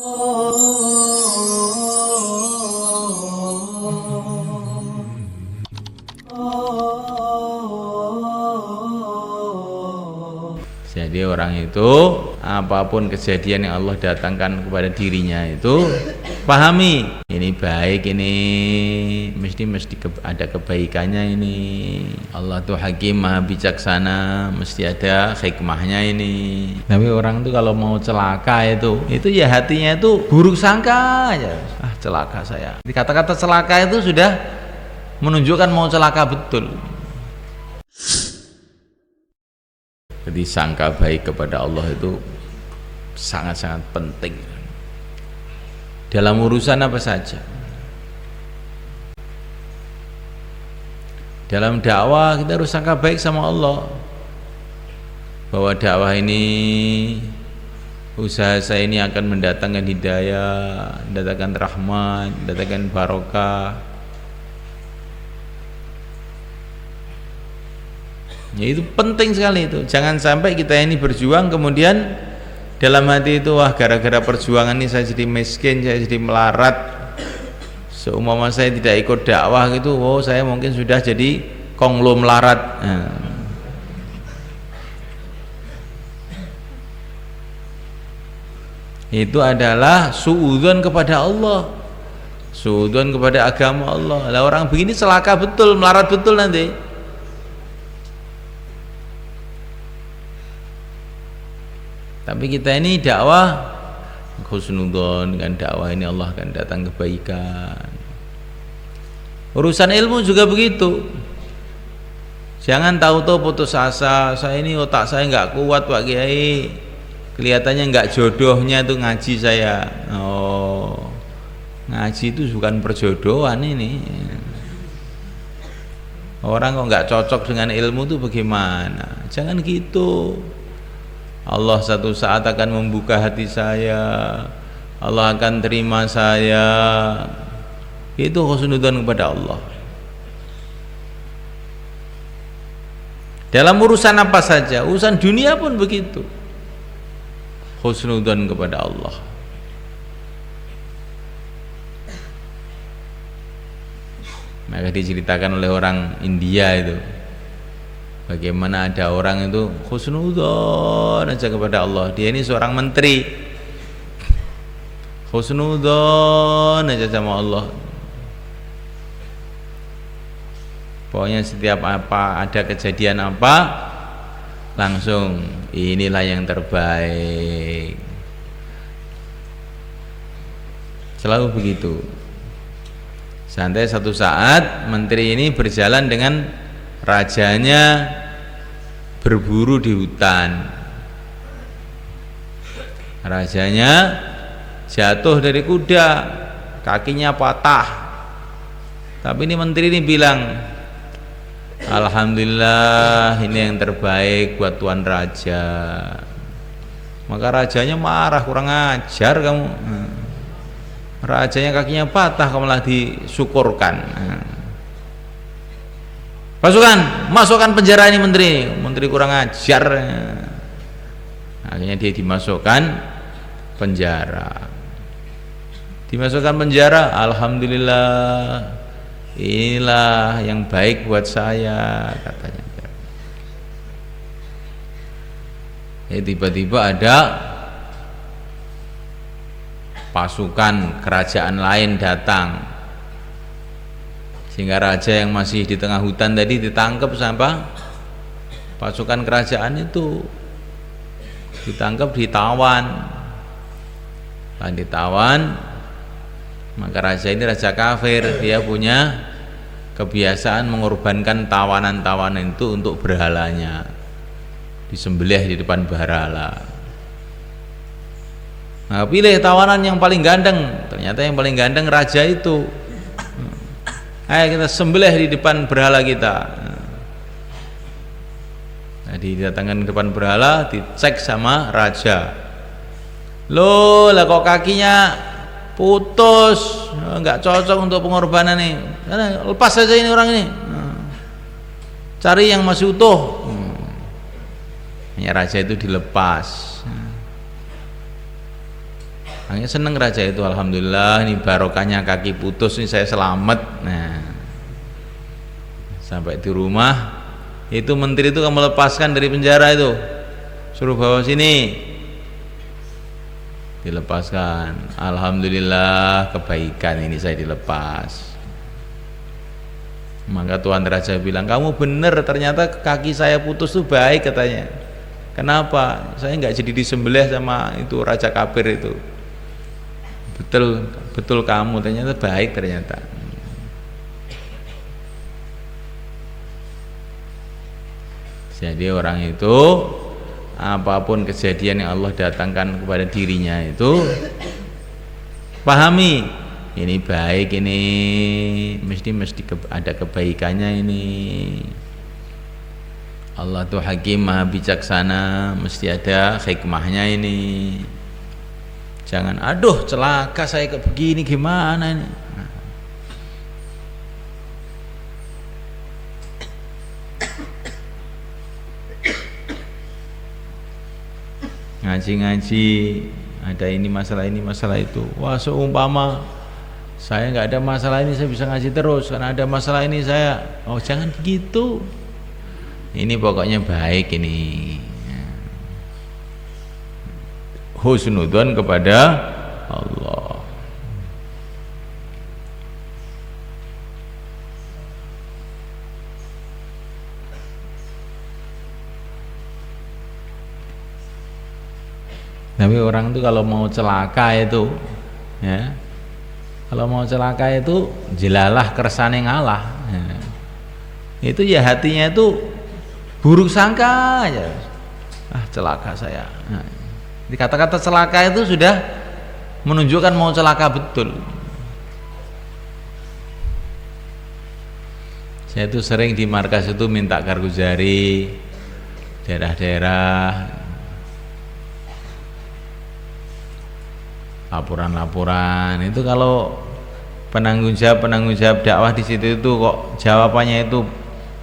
Jadi orang itu apapun kejadian yang Allah datangkan kepada dirinya itu pahami, ini baik, ini mesti ada kebaikannya ini. Allah tuh Hakim, Maha bijaksana, mesti ada hikmahnya ini. Tapi orang tuh kalau mau celaka itu ya hatinya itu buruk sangka aja. Ah, celaka saya. Kata-kata celaka itu sudah menunjukkan mau celaka betul. Jadi sangka baik kepada Allah itu sangat-sangat penting dalam urusan apa saja. Dalam dakwah kita harus sangka baik sama Allah, bahwa dakwah ini, usaha saya ini akan mendatangkan hidayah, mendatangkan rahmat, mendatangkan barokah. Ya, itu penting sekali itu. Jangan sampai kita ini berjuang kemudian dalam hati itu, wah gara-gara perjuangan ini saya jadi miskin, saya jadi melarat. Seumpama saya tidak ikut dakwah gitu, oh saya mungkin sudah jadi konglomerat. Nah. Itu adalah suudzon kepada Allah, suudzon kepada agama Allah. Lah orang begini celaka betul, melarat betul nanti. Tapi kita ini dakwah husnudzon, dengan dakwah ini Allah akan datang kebaikan. Urusan ilmu juga begitu. Jangan tahu-tahu putus asa, saya ini otak saya nggak kuat Pak Kiai, kelihatannya nggak jodohnya tuh ngaji saya. Oh, ngaji itu bukan perjodohan ini. Orang kok nggak cocok dengan ilmu tuh bagaimana? Jangan gitu. Allah satu saat akan membuka hati saya, Allah akan terima saya. Itu husnudzon kepada Allah. Dalam urusan apa saja, urusan dunia pun begitu, husnudzon kepada Allah. Maka diceritakan oleh orang India itu, bagaimana ada orang itu husnudzon aja kepada Allah. Dia ini seorang menteri, husnudzon aja sama Allah. Pokoknya setiap apa ada kejadian apa, langsung inilah yang terbaik. Selalu begitu. Sampai satu saat menteri ini berjalan dengan rajanya berburu di hutan. Rajanya jatuh dari kuda, kakinya patah. Tapi ini menteri ini bilang, alhamdulillah ini yang terbaik buat tuan raja. Maka rajanya marah, kurang ajar kamu. Rajanya kakinya patah, kamu malah disyukurkan. Pasukan, masukkan penjara ini menteri. Menteri kurang ajar. Akhirnya dia dimasukkan penjara. Dimasukkan penjara, alhamdulillah inilah yang baik buat saya, katanya. Tiba-tiba ada pasukan kerajaan lain datang, sehingga raja yang masih di tengah hutan tadi ditangkap sama pasukan kerajaan itu. Ditangkap, ditawan. Ditawan, maka raja ini raja kafir, dia punya kebiasaan mengorbankan tawanan-tawanan itu untuk berhalanya, disembelih di depan berhala. Nah, pilih tawanan yang paling ganteng. Ternyata yang paling ganteng raja itu. Ayo kita sembelih di depan berhala kita. Nah, didatangkan ke depan berhala, dicek sama raja. Loh, lah kok kakinya putus, nggak cocok untuk pengorbanan nih. Lepas saja ini orang ini. Cari yang masih utuh. Ya, raja itu dilepas. Hanya seneng raja itu, alhamdulillah ini barokahnya kaki putus ini saya selamat. Nah, sampai di rumah itu menteri itu kamu lepaskan dari penjara itu, suruh bawa sini, dilepaskan. Alhamdulillah kebaikan ini saya dilepas. Maka Tuan Raja bilang, kamu benar, ternyata kaki saya putus tuh baik katanya. Kenapa? Saya nggak jadi disembelih sama itu Raja Kafir itu. Betul, betul kamu, ternyata baik ternyata. Jadi orang itu apapun kejadian yang Allah datangkan kepada dirinya itu pahami, ini baik, ini mesti ada kebaikannya ini. Allah tuh hakim maha bijaksana, mesti ada hikmahnya ini. Jangan aduh celaka saya kayak begini gimana ini. Ngaji-ngaji ada ini masalah itu, wah seumpama saya nggak ada masalah ini saya bisa ngaji terus, karena ada masalah ini saya, oh jangan begitu, ini pokoknya baik ini. Husnudzon kepada Allah. Tapi orang itu kalau mau celaka itu, ya, kalau mau celaka itu jelalah kersane ngalah. Ya. Itu ya hatinya itu buruk sangka aja. Ah celaka saya. Nah, di kata-kata celaka itu sudah menunjukkan mau celaka betul. Saya itu sering di markas itu minta karguzari daerah-daerah, laporan-laporan itu, kalau penanggung jawab dakwah di situ itu kok jawabannya itu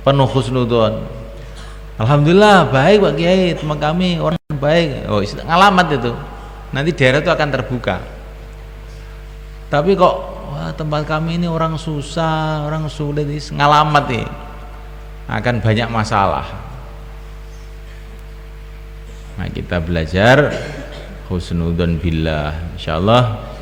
penuh husnudzon. Alhamdulillah baik Pak Kiai, teman kami orang baik. Oh ngalamat itu, nanti daerah itu akan terbuka. Tapi kok wah, tempat kami ini orang susah, orang sulit, ngalamat nih akan banyak masalah. Nah kita belajar husnudzon billah, insyaallah.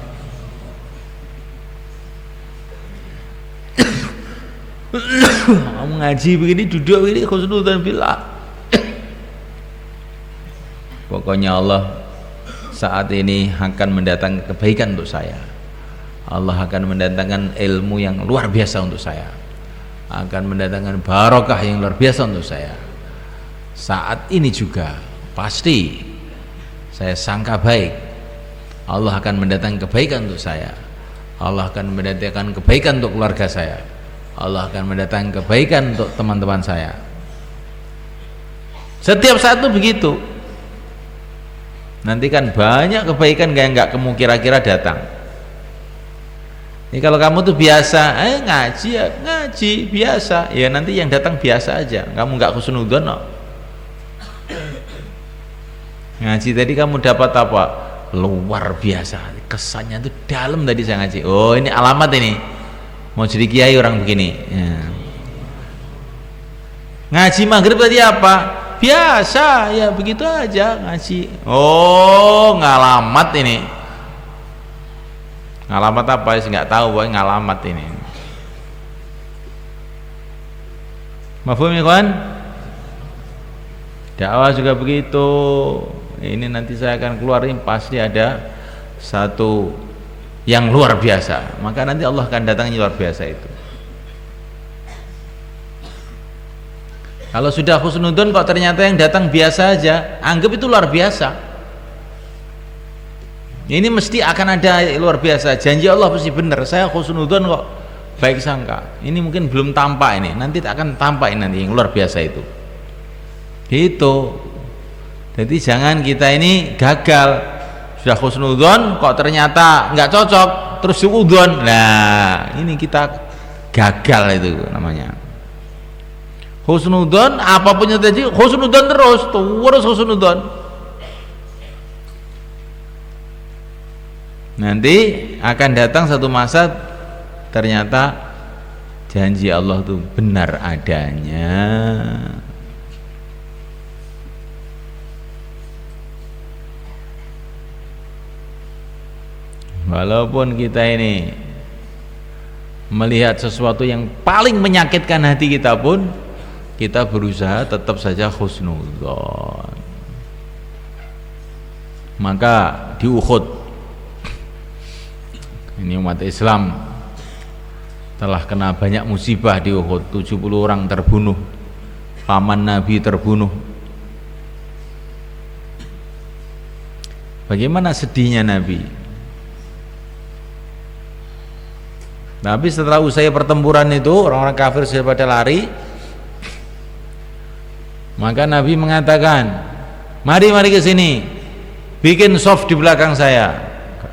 Kamu ngaji begini, duduk begini, husnudzon billah. Pokoknya Allah saat ini akan mendatangkan kebaikan untuk saya. Allah akan mendatangkan ilmu yang luar biasa untuk saya, akan mendatangkan barokah yang luar biasa untuk saya. Saat ini juga pasti saya sangka baik, Allah akan mendatangkan kebaikan untuk saya, Allah akan mendatangkan kebaikan untuk keluarga saya, Allah akan mendatangkan kebaikan untuk teman-teman saya. Setiap saat itu begitu. Nanti kan banyak kebaikan yang nggak kamu kira-kira datang. Ini kalau kamu tuh biasa, ngaji ya ngaji biasa, ya nanti yang datang biasa aja. Kamu nggak husnudzon no. Ngaji tadi kamu dapat apa? Luar biasa, kesannya tuh dalam tadi saya ngaji. Oh ini alamat ini, mau jadi kiai orang begini. Ya. Ngaji maghrib tadi apa? Biasa, ya begitu aja ngaji. Oh ngalamat ini. Ngalamat apa sih nggak tahu, boy ngalamat ini. Mafhum ya kawan? Dakwah juga begitu. Ini nanti saya akan keluarin pasti ada satu yang luar biasa. Maka nanti Allah akan datangnya luar biasa itu. Kalau sudah husnudzon kok ternyata yang datang biasa aja, anggap itu luar biasa. Ini mesti akan ada luar biasa. Janji Allah pasti benar. Saya husnudzon kok baik sangka. Ini mungkin belum tampak ini. Nanti akan tampak ini nanti yang luar biasa itu. Gitu. Jadi jangan kita ini gagal. Sudah husnudzon kok ternyata nggak cocok, terus suudzon. Nah, ini kita gagal itu namanya. Husnudzon apapun yang terjadi, husnudzon terus husnudzon. Nanti akan datang satu masa ternyata janji Allah itu benar adanya. Walaupun kita ini melihat sesuatu yang paling menyakitkan hati kita pun, kita berusaha tetap saja husnudzon. Maka di Uhud, ini umat Islam telah kena banyak musibah di Uhud. 70 orang terbunuh, paman Nabi terbunuh. Bagaimana sedihnya Nabi. Tapi setelah usai pertempuran itu, orang-orang kafir sudah pada lari, maka Nabi mengatakan, mari ke sini, bikin soft di belakang saya.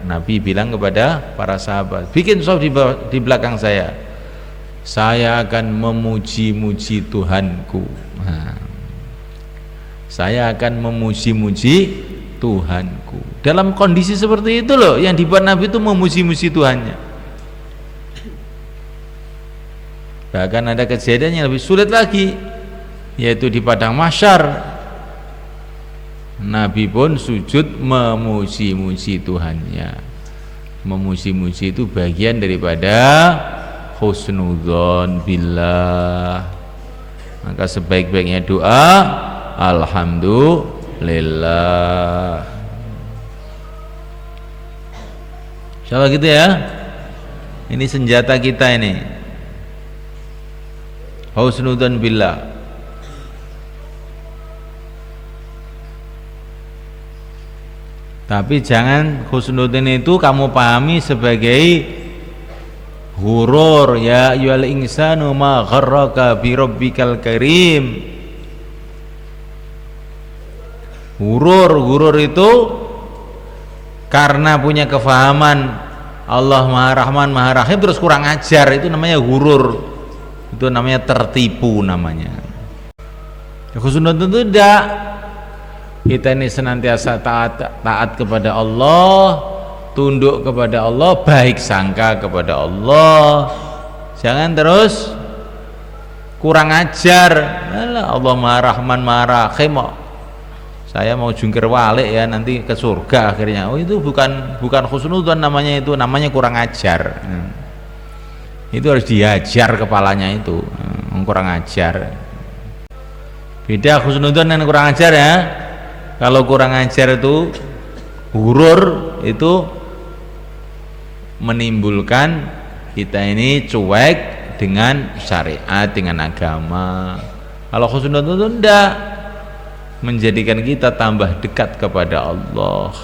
Nabi bilang kepada para sahabat, bikin soft di belakang saya akan memuji-muji Tuhanku. Saya akan memuji-muji Tuhanku. Dalam kondisi seperti itu loh, yang dibuat Nabi itu memuji-muji Tuhannya. Bahkan ada kejadian yang lebih sulit lagi, yaitu di padang mahsyar. Nabi pun sujud memuji-muji Tuhannya. Memuji-muji itu bagian daripada husnudzon billah. Maka sebaik-baiknya doa alhamdulillah. Insyaallah gitu ya. Ini senjata kita ini. Husnudzon billah. Tapi jangan husnudzon itu kamu pahami sebagai hurur. Ya ayyuhal insanu ma gharraka bi rabbikal karim. Hurur itu karena punya kefahaman Allah Maha Rahman Maha Rahim terus kurang ajar, itu namanya hurur. Itu namanya tertipu namanya. Husnudzon itu tidak. Kita ini senantiasa taat kepada Allah, tunduk kepada Allah, baik sangka kepada Allah. Jangan terus kurang ajar. Allah Maha Rahman Maha Rahim, saya mau jungkir balik ya nanti ke surga akhirnya. Oh itu bukan husnudzon namanya, itu namanya kurang ajar. Itu harus diajar kepalanya itu, kurang ajar. Beda husnudzon dan kurang ajar ya. Kalau kurang ajar itu hurur, itu menimbulkan kita ini cuek dengan syariat, dengan agama. Kalau husnudzon itu tidak, menjadikan kita tambah dekat kepada Allah.